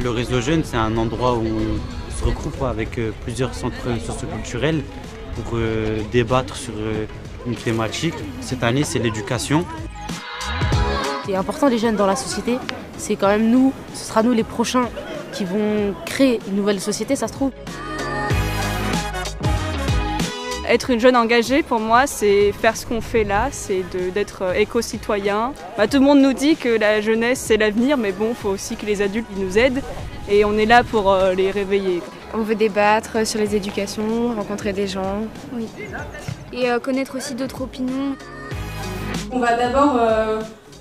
Le réseau jeune, c'est un endroit où on se regroupe avec plusieurs centres socioculturels pour débattre sur une thématique. Cette année, c'est l'éducation. C'est important les jeunes dans la société, c'est quand même nous, ce sera nous les prochains qui vont créer une nouvelle société, ça se trouve. Être une jeune engagée, pour moi, c'est faire ce qu'on fait là, c'est d'être éco-citoyen. Tout le monde nous dit que la jeunesse, c'est l'avenir, mais bon, il faut aussi que les adultes nous aident et on est là pour les réveiller. On veut débattre sur les éducations, rencontrer des gens. Oui. Et connaître aussi d'autres opinions. On va d'abord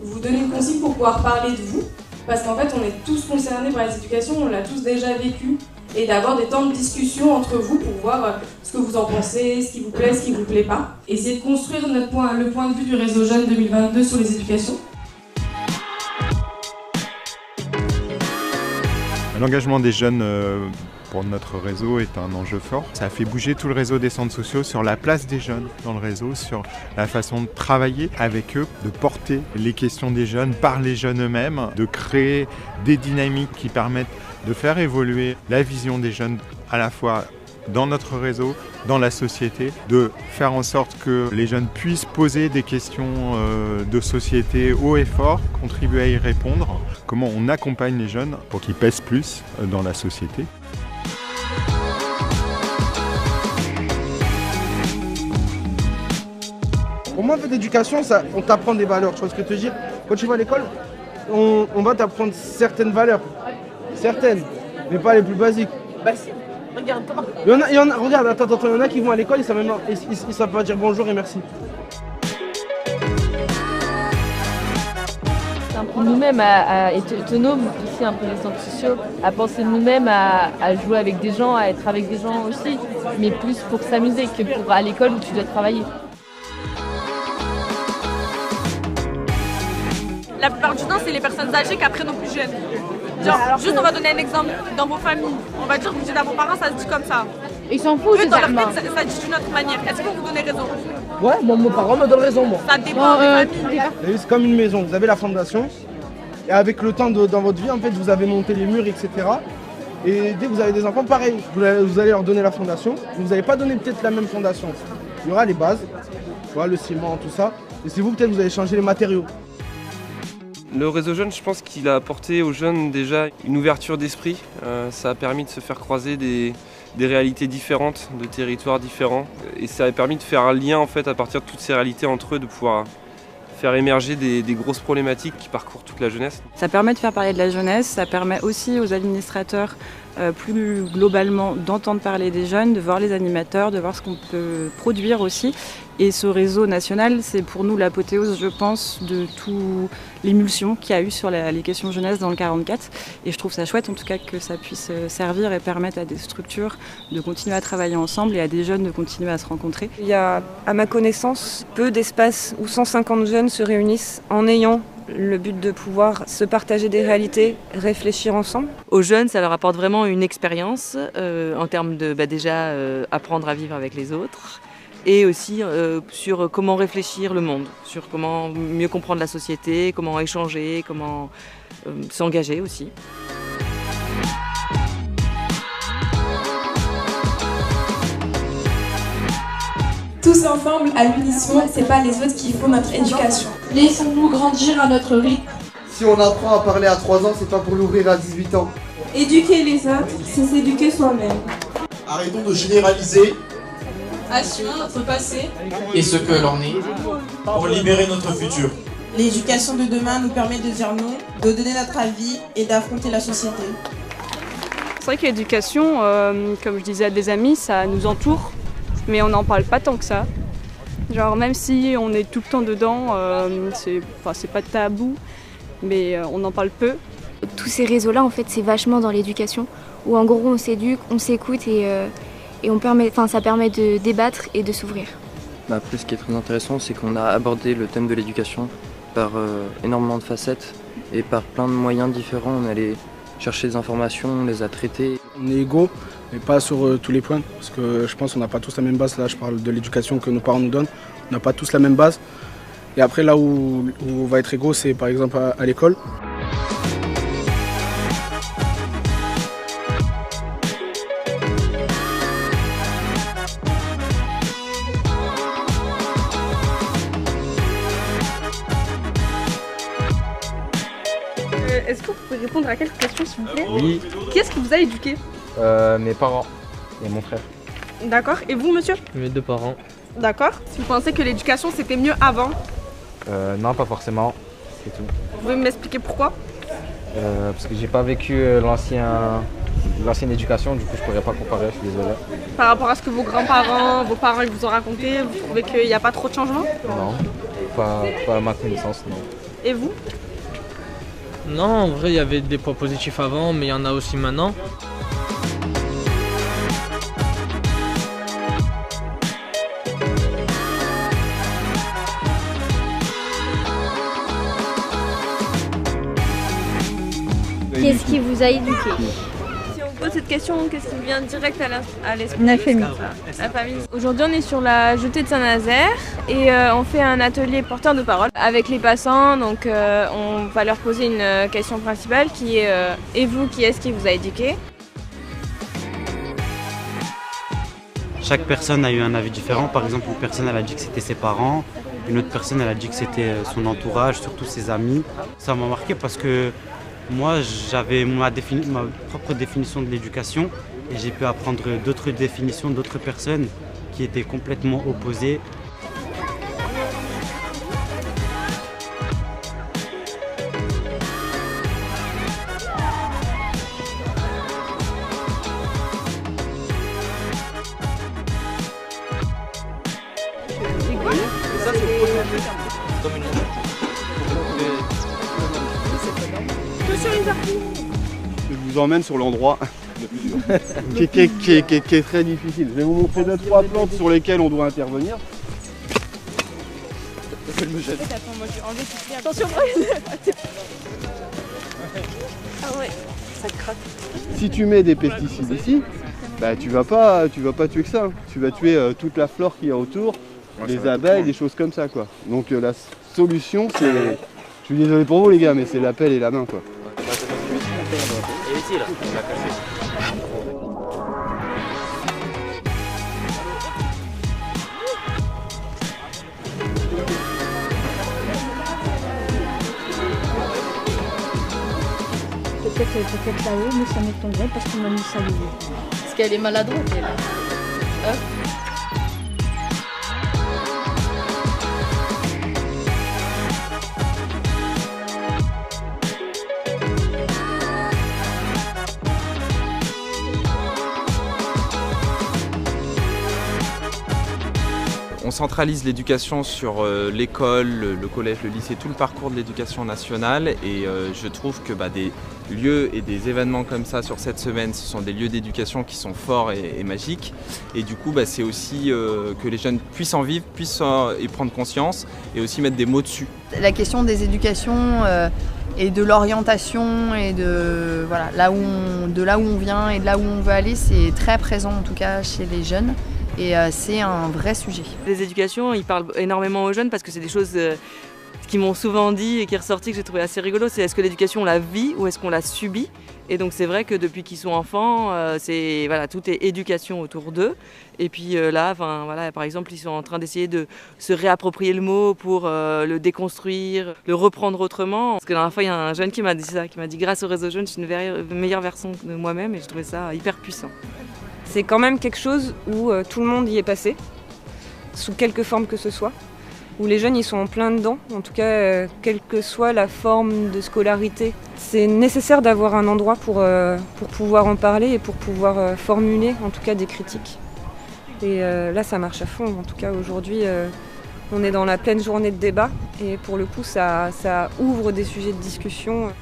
vous donner une consigne pour pouvoir parler de vous, parce qu'en fait, on est tous concernés par les éducations, on l'a tous déjà vécu. Et d'avoir des temps de discussion entre vous pour voir ce que vous en pensez, ce qui vous plaît, ce qui vous plaît pas. Essayer de construire le point de vue du réseau Jeunes 2022 sur les éducations. L'engagement des jeunes pour notre réseau est un enjeu fort. Ça a fait bouger tout le réseau des centres sociaux sur la place des jeunes dans le réseau, sur la façon de travailler avec eux, de porter les questions des jeunes par les jeunes eux-mêmes, de créer des dynamiques qui permettent de faire évoluer la vision des jeunes à la fois dans notre réseau, dans la société, de faire en sorte que les jeunes puissent poser des questions de société haut et fort, contribuer à y répondre, comment on accompagne les jeunes pour qu'ils pèsent plus dans la société. Pour moi, l'éducation, on t'apprend des valeurs, tu vois ce que je veux dire. Quand tu vas à l'école, on va t'apprendre certaines valeurs. Certaines, mais pas les plus basiques. Bah si, regarde-toi. Regarde, attends, il y en a qui vont à l'école, ils savent pas dire bonjour et merci. Nous-mêmes à être autonomes, ici un peu les centres sociaux, à penser nous-mêmes à jouer avec des gens, à être avec des gens aussi, mais plus pour s'amuser que pour à l'école où tu dois travailler. La plupart du temps, c'est les personnes âgées qui apprennent aux plus jeunes. Genre, juste on va donner un exemple, dans vos familles, on va dire que vous dites à vos parents, ça se dit comme ça. Ils s'en foutent. Eux, dans leur tête, ça dit d'une autre manière. Est-ce que vous donnez raison? Ouais, bon, mes parents me donnent raison, moi. Ça dépend des familles. C'est comme une maison, vous avez la fondation, et avec le temps dans votre vie, en fait, vous avez monté les murs, etc. Et dès que vous avez des enfants, pareil, vous allez leur donner la fondation, mais vous n'allez pas donner peut-être la même fondation. Il y aura les bases, tu vois, le ciment, tout ça, et c'est vous, peut-être, vous allez changer les matériaux. Le réseau jeune, je pense qu'il a apporté aux jeunes déjà une ouverture d'esprit. Ça a permis de se faire croiser des réalités différentes, de territoires différents. Et ça a permis de faire un lien en fait, à partir de toutes ces réalités entre eux, de pouvoir faire émerger des grosses problématiques qui parcourent toute la jeunesse. Ça permet de faire parler de la jeunesse, ça permet aussi aux administrateurs plus globalement d'entendre parler des jeunes, de voir les animateurs, de voir ce qu'on peut produire aussi. Et ce réseau national, c'est pour nous l'apothéose, je pense, de toute l'émulsion qu'il y a eu sur les questions jeunesse dans le 44. Et je trouve ça chouette, en tout cas, que ça puisse servir et permettre à des structures de continuer à travailler ensemble et à des jeunes de continuer à se rencontrer. Il y a, à ma connaissance, peu d'espaces où 150 jeunes se réunissent en ayant le but de pouvoir se partager des réalités, réfléchir ensemble. Aux jeunes, ça leur apporte vraiment une expérience en termes de déjà apprendre à vivre avec les autres. Et aussi sur comment réfléchir le monde, sur comment mieux comprendre la société, comment échanger, comment s'engager aussi. Tous ensemble, à l'unisson, c'est pas les autres qui font notre éducation. Laissons-nous grandir à notre rythme. Si on apprend à parler à 3 ans, c'est pas pour l'ouvrir à 18 ans. Éduquer les autres, c'est s'éduquer soi-même. Arrêtons de généraliser. Assumons notre passé Et ce que l'on est, pour libérer notre futur. L'éducation de demain nous permet de dire non, de donner notre avis et d'affronter la société. C'est vrai que l'éducation, comme je disais à des amis, ça nous entoure, mais on n'en parle pas tant que ça. Genre même si on est tout le temps dedans, c'est pas tabou, mais on en parle peu. Tous ces réseaux-là, en fait, c'est vachement dans l'éducation, où en gros on s'éduque, on s'écoute et ça permet de débattre et de s'ouvrir. Après, ce qui est très intéressant, c'est qu'on a abordé le thème de l'éducation par énormément de facettes et par plein de moyens différents. On allait chercher des informations, on les a traitées. On est égaux, mais pas sur tous les points, parce que je pense qu'on n'a pas tous la même base. Là, je parle de l'éducation que nos parents nous donnent. On n'a pas tous la même base. Et après, là où on va être égaux, c'est par exemple à l'école. répondre à quelques questions s'il vous plaît? Oui. Qui est-ce qui vous a éduqué? Mes parents et mon frère. D'accord. Et vous, monsieur? Mes 2 parents. D'accord. Si vous pensez que l'éducation c'était mieux avant? Non, pas forcément, c'est tout. Vous pouvez m'expliquer pourquoi? Parce que j'ai pas vécu l'ancienne éducation, du coup je pourrais pas comparer, je suis désolé. Par rapport à ce que vos grands-parents, vos parents ils vous ont raconté, vous trouvez qu'il n'y a pas trop de changement? Non, pas à ma connaissance, non. Et vous? Non, en vrai il y avait des points positifs avant, mais il y en a aussi maintenant. Qu'est-ce qui vous a éduqué? Si on pose cette question, qu'est-ce qui vient direct à l'esprit? La famille. La famille. Aujourd'hui, on est sur la jetée de Saint-Nazaire et on fait un atelier porteur de parole avec les passants. Donc, on va leur poser une question principale qui est et vous, qui est-ce qui vous a éduqué? Chaque personne a eu un avis différent. Par exemple, une personne elle a dit que c'était ses parents, une autre personne elle a dit que c'était son entourage, surtout ses amis. Ça m'a marqué parce que moi, j'avais ma propre définition de l'éducation et j'ai pu apprendre d'autres définitions d'autres personnes qui étaient complètement opposées. Je vous emmène sur l'endroit qui est très difficile. Je vais vous montrer 2-3 plantes sur lesquelles on doit intervenir. Elle me jette. Attends, moi je vais enlever tout. Attention, ah ouais, ça craque. Si tu mets des pesticides ici, bah, tu vas pas tuer que ça. Hein. Tu vas tuer toute la flore qu'il y a autour, les abeilles, des choses comme ça, quoi. Donc la solution, c'est... Je suis désolé pour vous les gars, mais c'est la pelle et la main, quoi. Peut-être là-haut, mais ça m'étonnerait parce qu'on m'a mis ça là. Parce qu'elle est maladroite, elle. Hop. On centralise l'éducation sur l'école, le collège, le lycée, tout le parcours de l'éducation nationale et je trouve que des lieux et des événements comme ça sur cette semaine, ce sont des lieux d'éducation qui sont forts et magiques et du coup c'est aussi que les jeunes puissent en vivre, puissent y prendre conscience et aussi mettre des mots dessus. La question des éducations et de l'orientation et de là où on vient et de là où on veut aller, c'est très présent en tout cas chez les jeunes. Et c'est un vrai sujet. Les éducations, ils parlent énormément aux jeunes parce que c'est des choses qui m'ont souvent dit et qui est ressorti que j'ai trouvé assez rigolo. C'est est-ce que l'éducation on la vit ou est-ce qu'on la subit? Et donc c'est vrai que depuis qu'ils sont enfants, tout est éducation autour d'eux. Et puis là, par exemple, ils sont en train d'essayer de se réapproprier le mot pour le déconstruire, le reprendre autrement. Parce que la dernière fois, il y a un jeune qui m'a dit ça, qui m'a dit grâce au réseau jeune, je suis une meilleure version de moi-même et je trouvais ça hyper puissant. C'est quand même quelque chose où tout le monde y est passé, sous quelque forme que ce soit, où les jeunes ils sont en plein dedans, en tout cas quelle que soit la forme de scolarité. C'est nécessaire d'avoir un endroit pour pouvoir en parler et pour pouvoir formuler en tout cas des critiques. Et là ça marche à fond, en tout cas aujourd'hui on est dans la pleine journée de débat et pour le coup ça ouvre des sujets de discussion.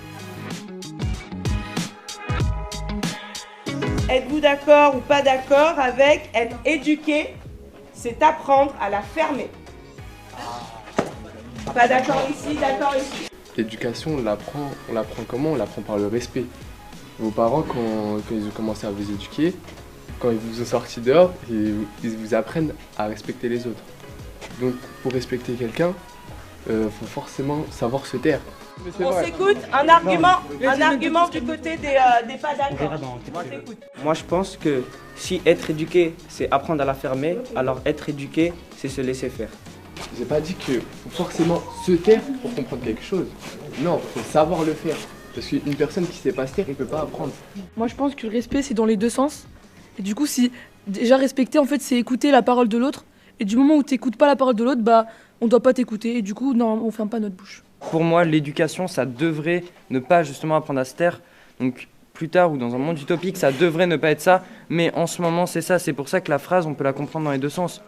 Êtes-vous d'accord ou pas d'accord avec être éduqué, c'est apprendre à la fermer? Pas d'accord ici, d'accord ici. L'éducation, on l'apprend comment? On l'apprend par le respect. Vos parents, quand ils ont commencé à vous éduquer, quand ils vous ont sorti dehors, ils vous apprennent à respecter les autres. Donc pour respecter quelqu'un, faut forcément savoir se taire. On s'écoute, un argument du côté des pas d'accord. On s'écoute. Moi je pense que si être éduqué c'est apprendre à la fermer, alors être éduqué c'est se laisser faire. J'ai pas dit qu'il faut forcément se taire pour comprendre quelque chose. Non, il faut savoir le faire. Parce qu'une personne qui sait pas se taire, elle peut pas apprendre. Moi je pense que le respect c'est dans les deux sens. Et du coup, si déjà respecter en fait c'est écouter la parole de l'autre. Et du moment où t'écoutes pas la parole de l'autre, bah on doit pas t'écouter. Et du coup, non, on ferme pas notre bouche. Pour moi, l'éducation, ça devrait ne pas justement apprendre à se taire. Donc plus tard ou dans un monde utopique, ça devrait ne pas être ça. Mais en ce moment, c'est ça. C'est pour ça que la phrase, on peut la comprendre dans les deux sens.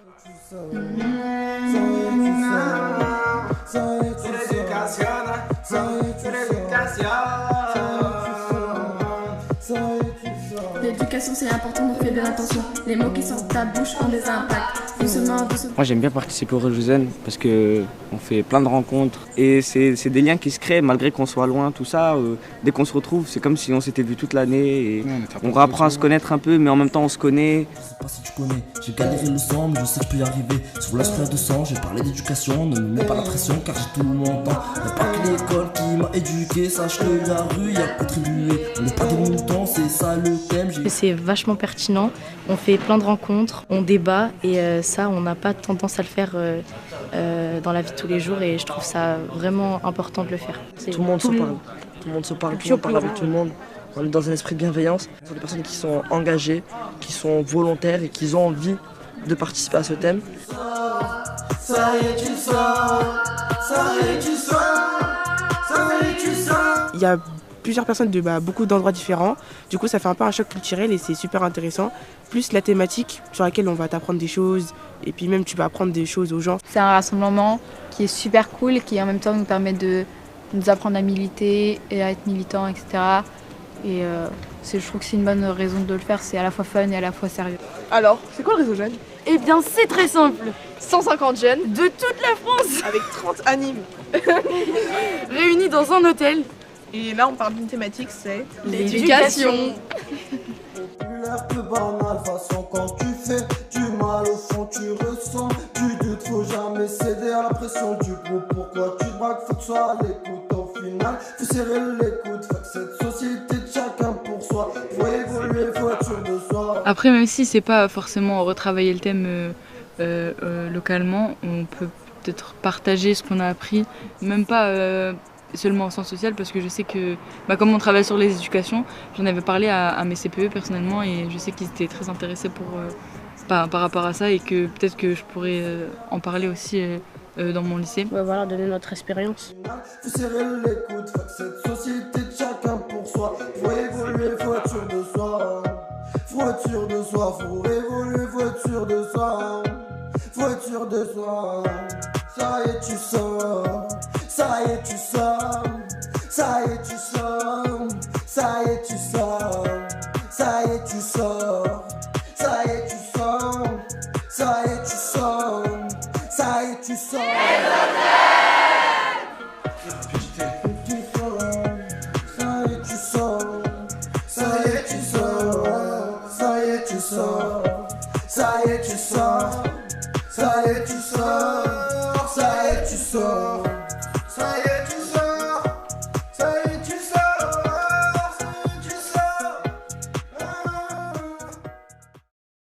L'éducation c'est important, donc fais bien attention. Les mots qui sortent de ta bouche ont des impacts. Doucement, doucement. Moi j'aime bien participer au Réseau Zen parce qu'on fait plein de rencontres et c'est des liens qui se créent malgré qu'on soit loin, tout ça. Dès qu'on se retrouve, c'est comme si on s'était vu toute l'année et on apprend à se connaître un peu, mais en même temps on se connaît. Je sais pas si tu connais, j'ai galéré le sang, mais je sais que je peux y arriver. Sur l'aspect de sang, j'ai parlé d'éducation, ne me mets pas la pression car j'ai tout mon temps. Y'a pas que l'école qui m'a éduqué, sache que la rue y a contribué. On n'est pas des moutons, c'est ça le thème. C'est vachement pertinent, on fait plein de rencontres, on débat et ça on n'a pas tendance à le faire dans la vie de tous les jours et je trouve ça vraiment important de le faire. Tout le monde se parle, tout le monde se parle, tout le monde parle avec tout le monde. On est dans un esprit de bienveillance. Ce sont des personnes qui sont engagées, qui sont volontaires et qui ont envie de participer à ce thème. Ça y est, tu sors, ça y est, tu sors, ça y est, tu sors. Il y a plusieurs personnes de beaucoup d'endroits différents. Du coup, ça fait un peu un choc culturel et c'est super intéressant. Plus la thématique sur laquelle on va t'apprendre des choses et puis même tu vas apprendre des choses aux gens. C'est un rassemblement qui est super cool et qui en même temps nous permet de nous apprendre à militer et à être militant, etc. Et je trouve que c'est une bonne raison de le faire. C'est à la fois fun et à la fois sérieux. Alors, c'est quoi le Réseau Jeune? Eh bien, c'est très simple. 150 jeunes de toute la France avec 30 animes réunis dans un hôtel. Et là, on parle d'une thématique, c'est l'éducation. Peu banal, façon quand tu fais du mal au fond, tu ressens du doute, faut jamais céder à la pression du groupe. Pourquoi tu braques, faut que tu sois à l'écoute au final. Faut serrer l'écoute, faut que cette société de chacun pour soi. Faut évoluer, faut être sûr de soi. Après, même si c'est pas forcément retravailler le thème localement, on peut peut-être partager ce qu'on a appris, même pas seulement au sens social, parce que je sais que comme on travaille sur les éducations, j'en avais parlé à mes CPE personnellement et je sais qu'ils étaient très intéressés par rapport à ça et que peut-être que je pourrais en parler aussi dans mon lycée. Ouais, voilà, donner notre expérience. Faut serrer l'écoute, faut que cette société de chacun pour soi. Faut évoluer, faut être sûr de soi. Faut être sûr de soi, faut évoluer, faut être sûr de soi. Faut être sûr de soi. Ça y est, tu sors. Ça y est, tu sors. Ça y est, tu sors. Ça y est, tu sors. Ça y est, tu sors. Ça y est, tu sors. Ça y est, tu sors. Ça y est, tu sors. Ça y est, tu sors. Ça y est, tu sors. Ça y est, tu sors. Ça y est, tu sors.